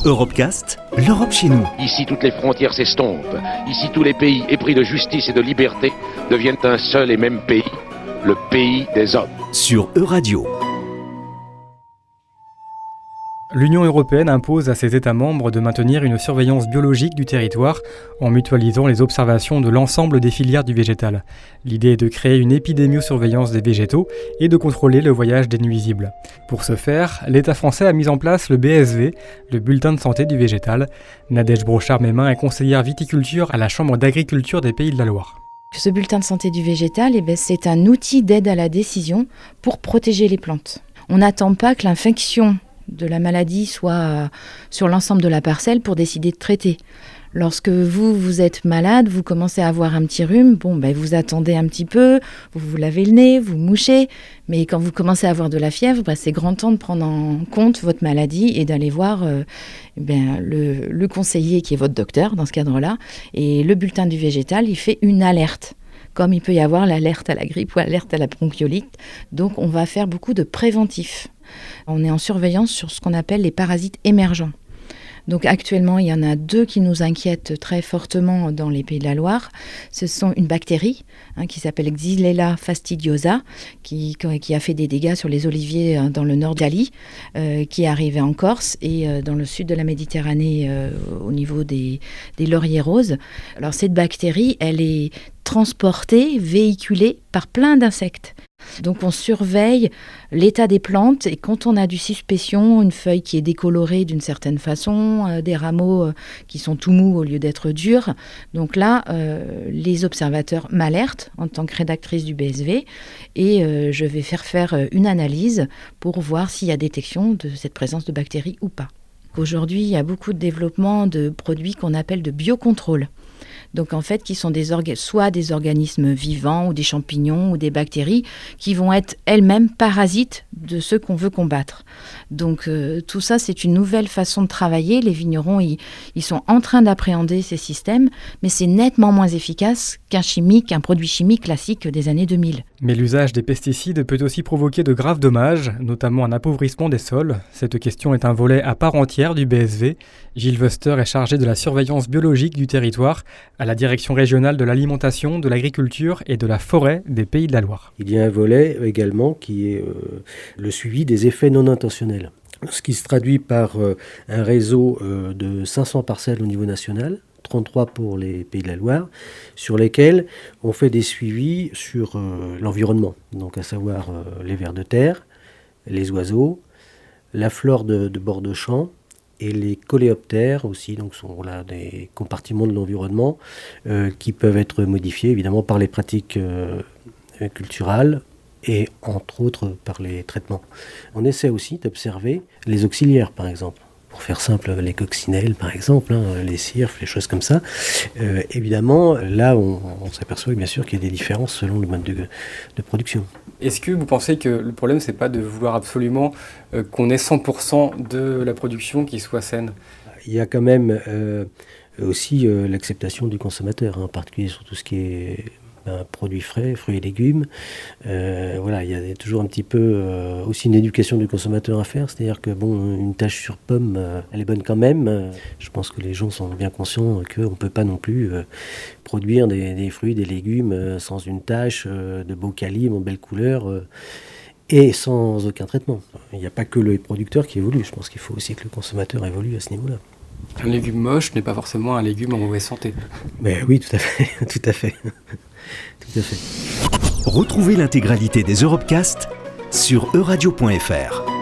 Europecast, l'Europe chez nous. Ici, toutes les frontières s'estompent. Ici, tous les pays épris de justice et de liberté deviennent un seul et même pays, le pays des hommes. Sur Euradio. L'Union européenne impose à ses États membres de maintenir une surveillance biologique du territoire en mutualisant les observations de l'ensemble des filières du végétal. L'idée est de créer une épidémiosurveillance des végétaux et de contrôler le voyage des nuisibles. Pour ce faire, l'État français a mis en place le BSV, le bulletin de santé du végétal. Nadège Brochard-Mémin est conseillère viticulture à la Chambre d'agriculture des Pays de la Loire. Ce bulletin de santé du végétal, c'est un outil d'aide à la décision pour protéger les plantes. On n'attend pas que l'infection de la maladie soit sur l'ensemble de la parcelle pour décider de traiter. Lorsque vous êtes malade, vous commencez à avoir un petit rhume, vous attendez un petit peu, vous vous lavez le nez, vous mouchez, mais quand vous commencez à avoir de la fièvre, c'est grand temps de prendre en compte votre maladie et d'aller voir le conseiller qui est votre docteur dans ce cadre-là. Et le bulletin du végétal, il fait une alerte, comme il peut y avoir l'alerte à la grippe ou l'alerte à la bronchiolite. Donc on va faire beaucoup de préventifs. On est en surveillance sur ce qu'on appelle les parasites émergents. Donc actuellement, il y en a 2 qui nous inquiètent très fortement dans les Pays de la Loire. Ce sont une bactérie qui s'appelle Xylella fastidiosa, qui a fait des dégâts sur les oliviers dans le nord d'Italie, qui est arrivée en Corse et dans le sud de la Méditerranée au niveau des lauriers roses. Alors cette bactérie, elle est transportée, véhiculée par plein d'insectes. Donc on surveille l'état des plantes et quand on a du suspicion, une feuille qui est décolorée d'une certaine façon, des rameaux qui sont tout mous au lieu d'être durs, donc là les observateurs m'alertent en tant que rédactrice du BSV et je vais faire une analyse pour voir s'il y a détection de cette présence de bactéries ou pas. Aujourd'hui, il y a beaucoup de développement de produits qu'on appelle de biocontrôle. Donc en fait, qui sont soit des organismes vivants ou des champignons ou des bactéries qui vont être elles-mêmes parasites de ceux qu'on veut combattre. Donc tout ça, c'est une nouvelle façon de travailler. Les vignerons, ils sont en train d'appréhender ces systèmes, mais c'est nettement moins efficace qu'un produit chimique classique des années 2000. Mais l'usage des pesticides peut aussi provoquer de graves dommages, notamment un appauvrissement des sols. Cette question est un volet à part entière du BSV. Gilles Wester est chargé de la surveillance biologique du territoire à la Direction régionale de l'alimentation, de l'agriculture et de la forêt des Pays de la Loire. Il y a un volet également qui est le suivi des effets non intentionnels. Ce qui se traduit par un réseau de 500 parcelles au niveau national, 33 pour les Pays de la Loire, sur lesquels on fait des suivis sur l'environnement, donc à savoir les vers de terre, les oiseaux, la flore de bord de champ, et les coléoptères aussi, donc sont là des compartiments de l'environnement qui peuvent être modifiés évidemment par les pratiques culturales et entre autres par les traitements. On essaie aussi d'observer les auxiliaires par exemple. Pour faire simple, les coccinelles par exemple, les cirfes, les choses comme ça. Évidemment, là on s'aperçoit bien sûr qu'il y a des différences selon le mode de production. Est-ce que vous pensez que le problème, c'est pas de vouloir absolument qu'on ait 100% de la production qui soit saine ? Il y a quand même aussi l'acceptation du consommateur, en particulier sur tout ce qui est produits frais, fruits et légumes. Il y a toujours un petit peu aussi une éducation du consommateur à faire, c'est-à-dire que une tache sur pomme, elle est bonne quand même. Je pense que les gens sont bien conscients qu'on ne peut pas non plus produire des fruits, des légumes sans une tache de beau calibre, belle couleur et sans aucun traitement. Il n'y a pas que les producteurs qui évoluent, je pense qu'il faut aussi que le consommateur évolue à ce niveau-là. Un légume moche n'est pas forcément un légume en mauvaise santé. Mais oui, tout à fait, tout à fait. Tout à fait. Retrouvez l'intégralité des Europecast sur euradio.fr.